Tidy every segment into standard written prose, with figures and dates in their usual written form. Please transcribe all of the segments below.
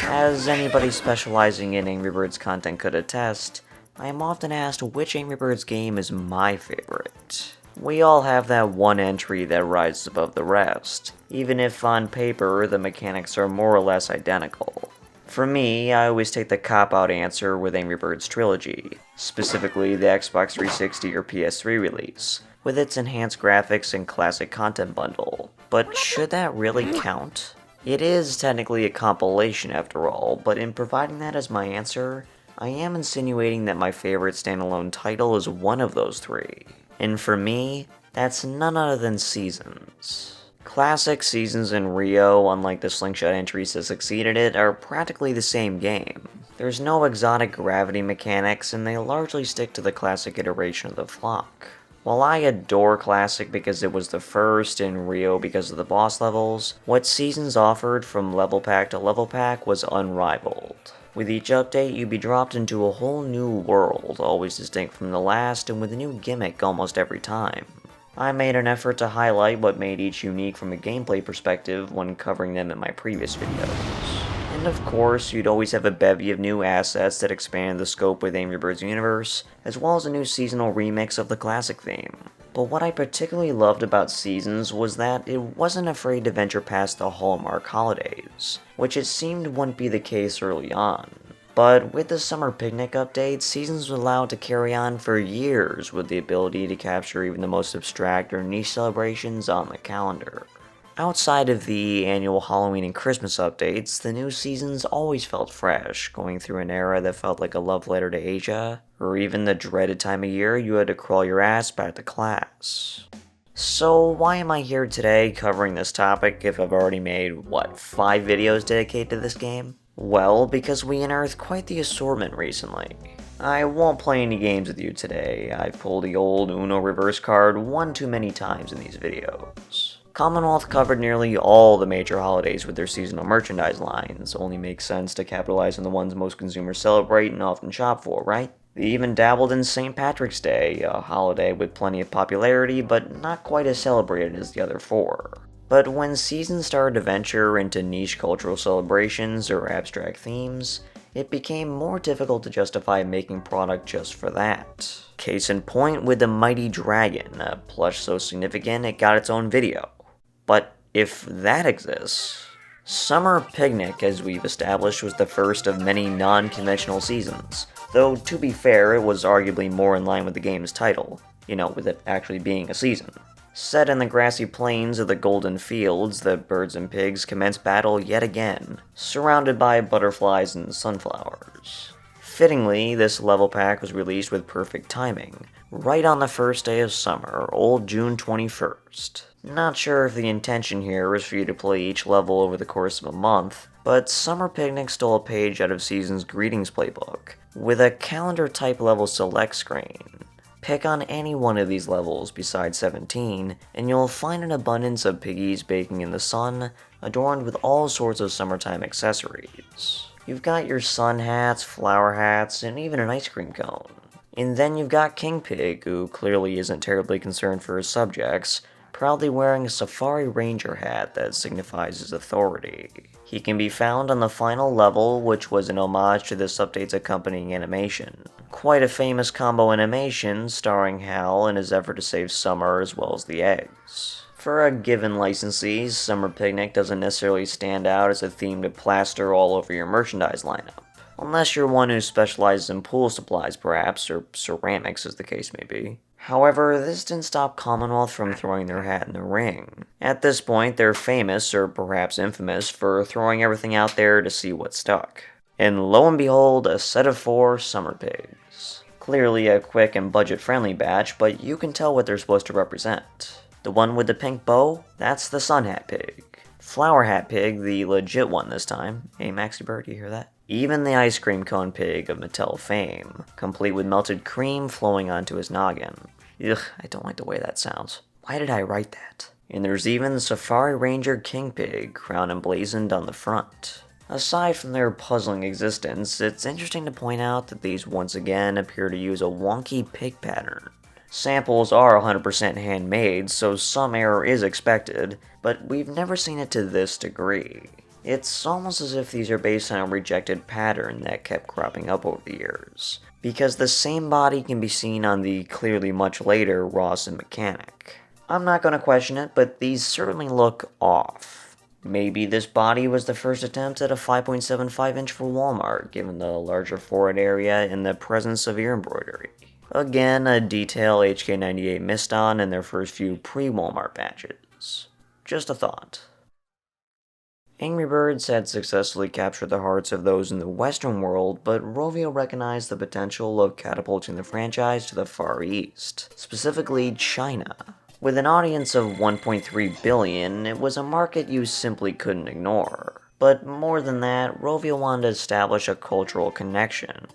As anybody specializing in Angry Birds content could attest, I am often asked which Angry Birds game is my favorite. We all have that one entry that rises above the rest, even if on paper the mechanics are more or less identical. For me, I always take the cop-out answer with Angry Birds Trilogy, specifically the Xbox 360 or PS3 release, with its enhanced graphics and classic content bundle. But should that really count? It is technically a compilation after all, but in providing that as my answer, I am insinuating that my favorite standalone title is one of those three. And for me, that's none other than Seasons. Classic Seasons and Rio, unlike the Slingshot entries that succeeded it, are practically the same game. There's no exotic gravity mechanics, and they largely stick to the classic iteration of the flock. While I adore Classic because it was the first, and Rio because of the boss levels, what Seasons offered from level pack to level pack was unrivaled. With each update, you'd be dropped into a whole new world, always distinct from the last, and with a new gimmick almost every time. I made an effort to highlight what made each unique from a gameplay perspective when covering them in my previous videos. And of course, you'd always have a bevy of new assets that expanded the scope with Angry Birds universe, as well as a new seasonal remix of the classic theme. But what I particularly loved about Seasons was that it wasn't afraid to venture past the Hallmark holidays, which it seemed wouldn't be the case early on. But with the Summer Picnic update, Seasons was allowed to carry on for years with the ability to capture even the most abstract or niche celebrations on the calendar. Outside of the annual Halloween and Christmas updates, the new Seasons always felt fresh, going through an era that felt like a love letter to Asia, or even the dreaded time of year you had to crawl your ass back to class. So why am I here today covering this topic if I've already made, 5 videos dedicated to this game? Well, because we unearthed quite the assortment recently. I won't play any games with you today. I've pulled the old Uno reverse card one too many times in these videos. Commonwealth covered nearly all the major holidays with their seasonal merchandise lines. Only makes sense to capitalize on the ones most consumers celebrate and often shop for, right? They even dabbled in St. Patrick's Day, a holiday with plenty of popularity but not quite as celebrated as the other 4. But when Seasons started to venture into niche cultural celebrations or abstract themes, it became more difficult to justify making product just for that. Case in point with the Mighty Dragon, a plush so significant it got its own video. But if that exists, Summer Pignic, as we've established, was the first of many non-conventional seasons, though to be fair, it was arguably more in line with the game's title, with it actually being a season. Set in the grassy plains of the Golden Fields, the birds and pigs commence battle yet again, surrounded by butterflies and sunflowers. Fittingly, this level pack was released with perfect timing, right on the first day of summer, old June 21st. Not sure if the intention here was for you to play each level over the course of a month, but Summer Picnic stole a page out of Season's Greetings playbook, with a calendar-type level select screen. Pick on any one of these levels besides 17, and you'll find an abundance of piggies baking in the sun, adorned with all sorts of summertime accessories. You've got your sun hats, flower hats, and even an ice cream cone. And then you've got King Pig, who clearly isn't terribly concerned for his subjects, proudly wearing a Safari Ranger hat that signifies his authority. He can be found on the final level, which was an homage to this update's accompanying animation. Quite a famous combo animation, starring Hal in his effort to save Summer as well as the eggs. For a given licensee, Summer Picnic doesn't necessarily stand out as a theme to plaster all over your merchandise lineup. Unless you're one who specializes in pool supplies perhaps, or ceramics as the case may be. However, this didn't stop Commonwealth from throwing their hat in the ring. At this point, they're famous, or perhaps infamous, for throwing everything out there to see what stuck. And lo and behold, a set of 4 Summer Pigs. Clearly a quick and budget-friendly batch, but you can tell what they're supposed to represent. The one with the pink bow? That's the Sun Hat Pig. Flower Hat Pig, the legit one this time. Hey Maxie Bird, you hear that? Even the Ice Cream Cone Pig of Mattel fame, complete with melted cream flowing onto his noggin. Ugh, I don't like the way that sounds. Why did I write that? And there's even the Safari Ranger King Pig, crown emblazoned on the front. Aside from their puzzling existence, it's interesting to point out that these once again appear to use a wonky pig pattern. Samples are 100% handmade, so some error is expected, but we've never seen it to this degree. It's almost as if these are based on a rejected pattern that kept cropping up over the years, because the same body can be seen on the clearly much later Ross and Mechanic. I'm not going to question it, but these certainly look off. Maybe this body was the first attempt at a 5.75 inch for Walmart, given the larger forehead area and the presence of ear embroidery. Again, a detail HK98 missed on in their first few pre-Walmart batches. Just a thought. Angry Birds had successfully captured the hearts of those in the Western world, but Rovio recognized the potential of catapulting the franchise to the Far East, specifically China. With an audience of 1.3 billion, it was a market you simply couldn't ignore. But more than that, Rovio wanted to establish a cultural connection.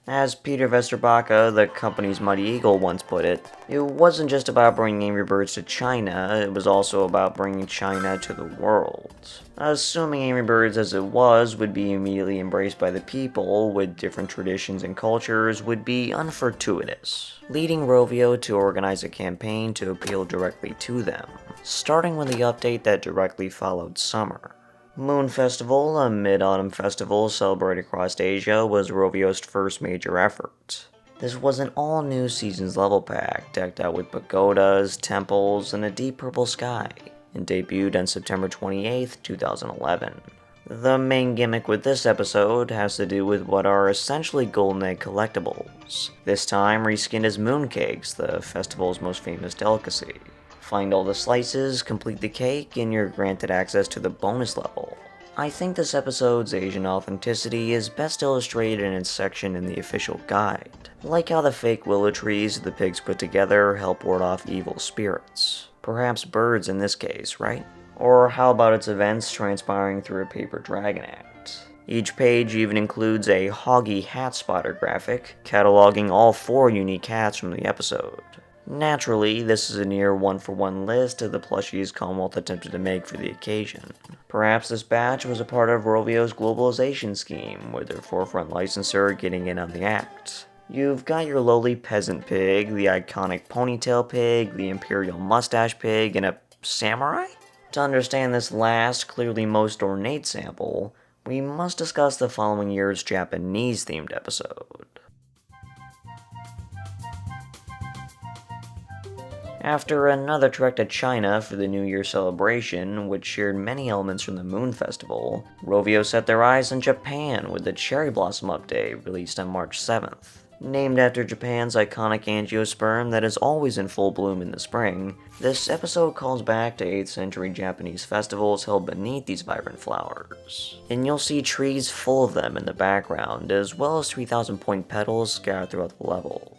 As Peter Vesterbacka, the company's Mighty Eagle, once put it wasn't just about bringing Angry Birds to China, it was also about bringing China to the world. Assuming Angry Birds as it was would be immediately embraced by the people, with different traditions and cultures, would be unfortuitous, leading Rovio to organize a campaign to appeal directly to them, starting with the update that directly followed summer. Moon Festival, a mid-autumn festival celebrated across Asia, was Rovio's first major effort. This was an all-new season's level pack, decked out with pagodas, temples, and a deep purple sky, and debuted on September 28, 2011. The main gimmick with this episode has to do with what are essentially golden egg collectibles, this time reskinned as mooncakes, the festival's most famous delicacy. Find all the slices, complete the cake, and you're granted access to the bonus level. I think this episode's Asian authenticity is best illustrated in its section in the official guide. Like how the fake willow trees the pigs put together help ward off evil spirits. Perhaps birds in this case, right? Or how about its events transpiring through a paper dragon act? Each page even includes a Hoggy hat spotter graphic, cataloging all 4 unique hats from the episode. Naturally, this is a near one-for-one list of the plushies Commonwealth attempted to make for the occasion. Perhaps this batch was a part of Rovio's globalization scheme, with their forefront licensor getting in on the act. You've got your lowly peasant pig, the iconic ponytail pig, the imperial mustache pig, and a samurai? To understand this last, clearly most ornate sample, we must discuss the following year's Japanese-themed episode. After another trek to China for the New Year celebration, which shared many elements from the Moon Festival, Rovio set their eyes on Japan with the Cherry Blossom Update released on March 7th. Named after Japan's iconic angiosperm that is always in full bloom in the spring, this episode calls back to 8th century Japanese festivals held beneath these vibrant flowers. And you'll see trees full of them in the background, as well as 3,000 point petals scattered throughout the levels.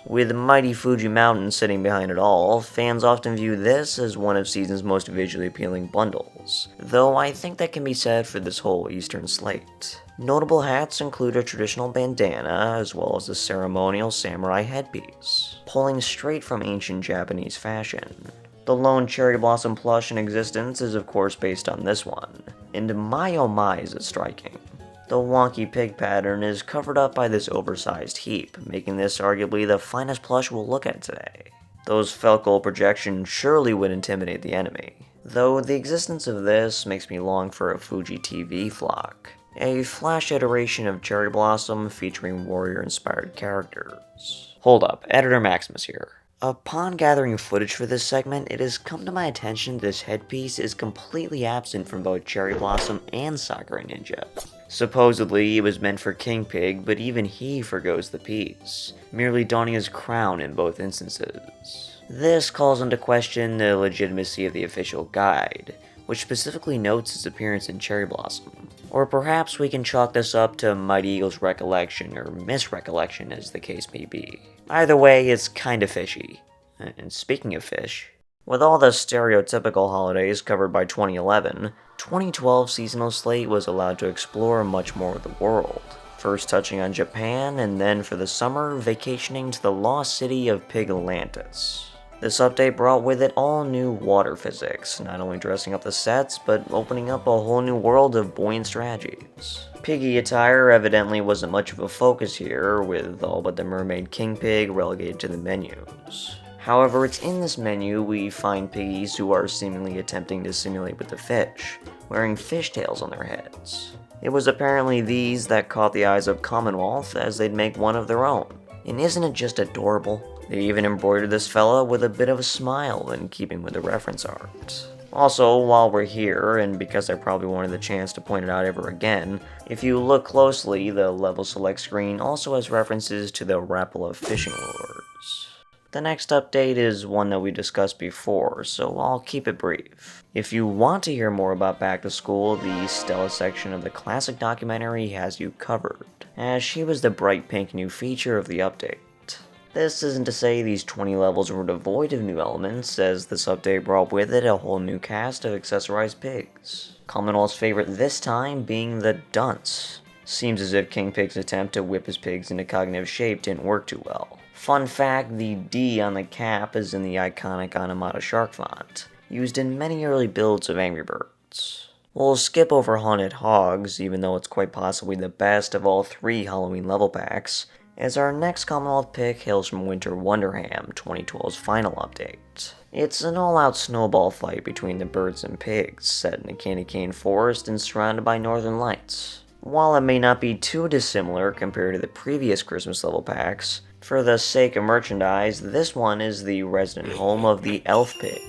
With mighty Fuji Mountain sitting behind it all, fans often view this as one of season's most visually appealing bundles, though I think that can be said for this whole eastern slate. Notable hats include a traditional bandana, as well as a ceremonial samurai headpiece, pulling straight from ancient Japanese fashion. The lone cherry blossom plush in existence is of course based on this one, and my oh my is it striking. The wonky pig pattern is covered up by this oversized heap, making this arguably the finest plush we'll look at today. Those Felkel projections surely would intimidate the enemy, though the existence of this makes me long for a Fuji TV flock. A flash iteration of Cherry Blossom featuring warrior-inspired characters. Hold up, Editor Maximus here. Upon gathering footage for this segment, it has come to my attention this headpiece is completely absent from both Cherry Blossom and Sakura Ninja. Supposedly, it was meant for King Pig, but even he forgoes the piece, merely donning his crown in both instances. This calls into question the legitimacy of the official guide, which specifically notes his appearance in Cherry Blossom. Or perhaps we can chalk this up to Mighty Eagle's recollection, or misrecollection as the case may be. Either way, it's kinda fishy. And speaking of fish, with all the stereotypical holidays covered by 2011, 2012 seasonal slate was allowed to explore much more of the world. First touching on Japan, and then for the summer, vacationing to the lost city of Piglantis. This update brought with it all new water physics, not only dressing up the sets, but opening up a whole new world of buoyant strategies. Piggy attire evidently wasn't much of a focus here, with all but the Mermaid King Pig relegated to the menus. However, it's in this menu we find piggies who are seemingly attempting to simulate with the fish, wearing fishtails on their heads. It was apparently these that caught the eyes of Commonwealth as they'd make one of their own. And isn't it just adorable? They even embroidered this fella with a bit of a smile in keeping with the reference art. Also, while we're here, and because I probably wanted the chance to point it out ever again, if you look closely, the level select screen also has references to the Rapala fishing lures. The next update is one that we discussed before, so I'll keep it brief. If you want to hear more about Back to School, the Stella section of the classic documentary has you covered, as she was the bright pink new feature of the update. This isn't to say these 20 levels were devoid of new elements, as this update brought with it a whole new cast of accessorized pigs. Commonwealth's favorite this time being the dunce. Seems as if King Pig's attempt to whip his pigs into cognitive shape didn't work too well. Fun fact, the D on the cap is in the iconic Anamata shark font, used in many early builds of Angry Birds. We'll skip over Haunted Hogs, even though it's quite possibly the best of all 3 Halloween level packs, as our next Commonwealth pick hails from Winter Wonderham, 2012's final update. It's an all-out snowball fight between the birds and pigs, set in a candy cane forest and surrounded by northern lights. While it may not be too dissimilar compared to the previous Christmas level packs, for the sake of merchandise, this one is the resident home of the Elf Pig.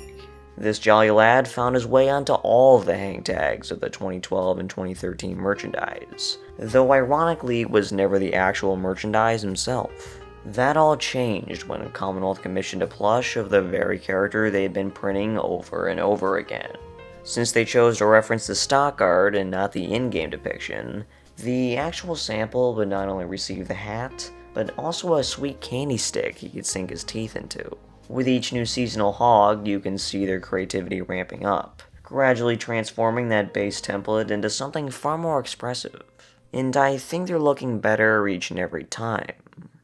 This jolly lad found his way onto all of the hang tags of the 2012 and 2013 merchandise, though ironically it was never the actual merchandise himself. That all changed when Commonwealth commissioned a plush of the very character they had been printing over and over again. Since they chose to reference the stock art and not the in-game depiction, the actual sample would not only receive the hat, but also a sweet candy stick he could sink his teeth into. With each new seasonal hog, you can see their creativity ramping up, gradually transforming that base template into something far more expressive. And I think they're looking better each and every time.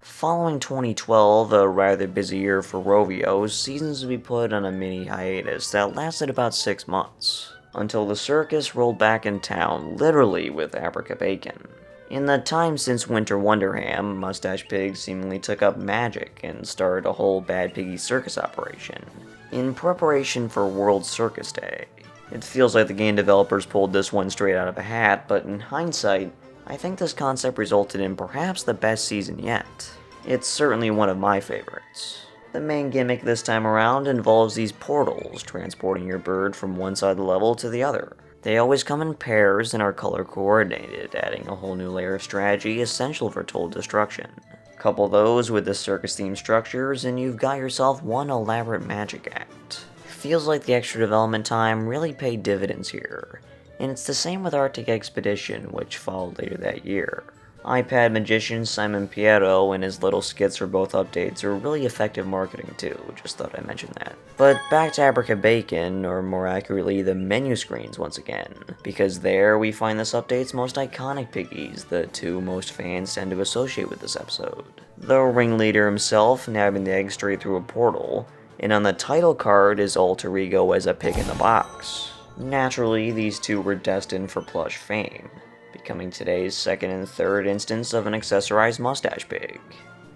Following 2012, a rather busy year for Rovio, seasons would be put on a mini hiatus that lasted about 6 months, until the circus rolled back in town, literally with Abra Ca Bacon. In the time since Winter Wonderham, Mustache Pig seemingly took up magic and started a whole Bad Piggy circus operation, in preparation for World Circus Day. It feels like the game developers pulled this one straight out of a hat, but in hindsight, I think this concept resulted in perhaps the best season yet. It's certainly one of my favorites. The main gimmick this time around involves these portals, transporting your bird from one side of the level to the other. They always come in pairs and are color coordinated, adding a whole new layer of strategy essential for total destruction. Couple those with the circus themed structures and you've got yourself one elaborate magic act. Feels like the extra development time really paid dividends here, and it's the same with Arctic Expedition, which followed later that year. iPad magician Simon Piero and his little skits for both updates are really effective marketing too, just thought I'd mention that. But back to Abra Ca Bacon, or more accurately the menu screens once again, because there we find this update's most iconic piggies, the 2 most fans tend to associate with this episode. The ringleader himself nabbing the egg straight through a portal, and on the title card his alter ego as a pig in the box. Naturally, these 2 were destined for plush fame, becoming today's second and third instance of an accessorized mustache pig.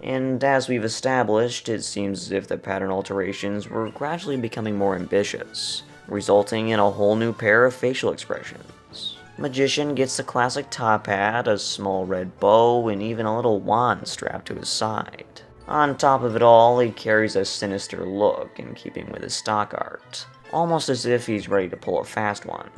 And as we've established, it seems as if the pattern alterations were gradually becoming more ambitious, resulting in a whole new pair of facial expressions. Magician gets the classic top hat, a small red bow, and even a little wand strapped to his side. On top of it all, he carries a sinister look in keeping with his stock art, almost as if he's ready to pull a fast one.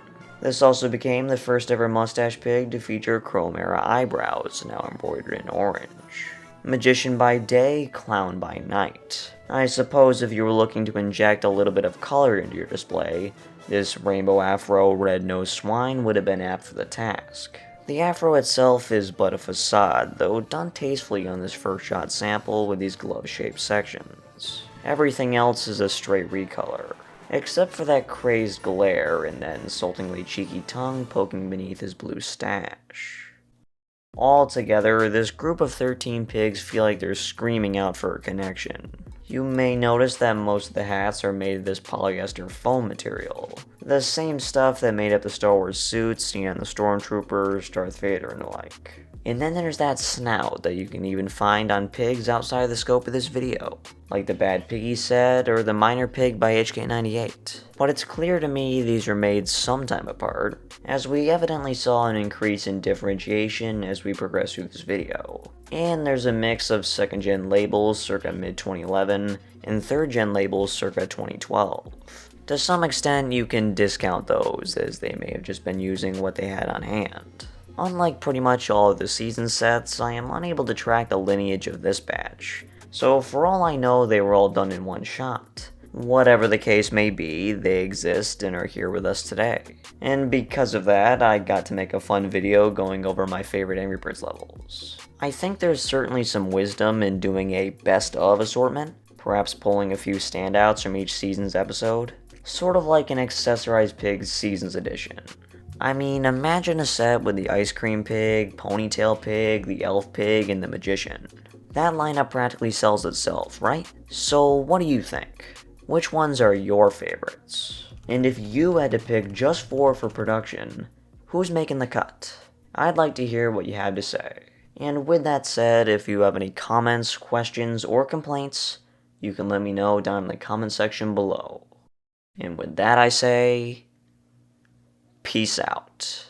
This also became the first ever mustache pig to feature chrome era eyebrows, now embroidered in orange. Magician by day, clown by night. I suppose if you were looking to inject a little bit of color into your display, this rainbow afro red-nosed swine would have been apt for the task. The afro itself is but a facade, though done tastefully on this first shot sample with these glove-shaped sections. Everything else is a straight recolor, except for that crazed glare and that insultingly cheeky tongue poking beneath his blue stash. Altogether, this group of 13 pigs feel like they're screaming out for a connection. You may notice that most of the hats are made of this polyester foam material, The same stuff that made up the Star Wars suits and the Stormtroopers, Darth Vader, and the like. And then there's that snout that you can even find on pigs outside of the scope of this video, like the Bad Piggy set or the Minor Pig by HK98. But it's clear to me these were made sometime apart, as we evidently saw an increase in differentiation as we progress through this video. And there's a mix of 2nd gen labels circa mid-2011 and 3rd gen labels circa 2012. To some extent, you can discount those, as they may have just been using what they had on hand. Unlike pretty much all of the season sets, I am unable to track the lineage of this batch, so for all I know they were all done in one shot. Whatever the case may be, they exist and are here with us today. And because of that, I got to make a fun video going over my favorite Angry Birds levels. I think there's certainly some wisdom in doing a best of assortment, perhaps pulling a few standouts from each season's episode, sort of like an Accessorized Pigs Seasons Edition. I mean, imagine a set with the Ice Cream Pig, Ponytail Pig, the Elf Pig, and the Magician. That lineup practically sells itself, right? So what do you think? Which ones are your favorites? And if you had to pick just 4 for production, who's making the cut? I'd like to hear what you have to say. And with that said, if you have any comments, questions, or complaints, you can let me know down in the comment section below. And with that I say, peace out.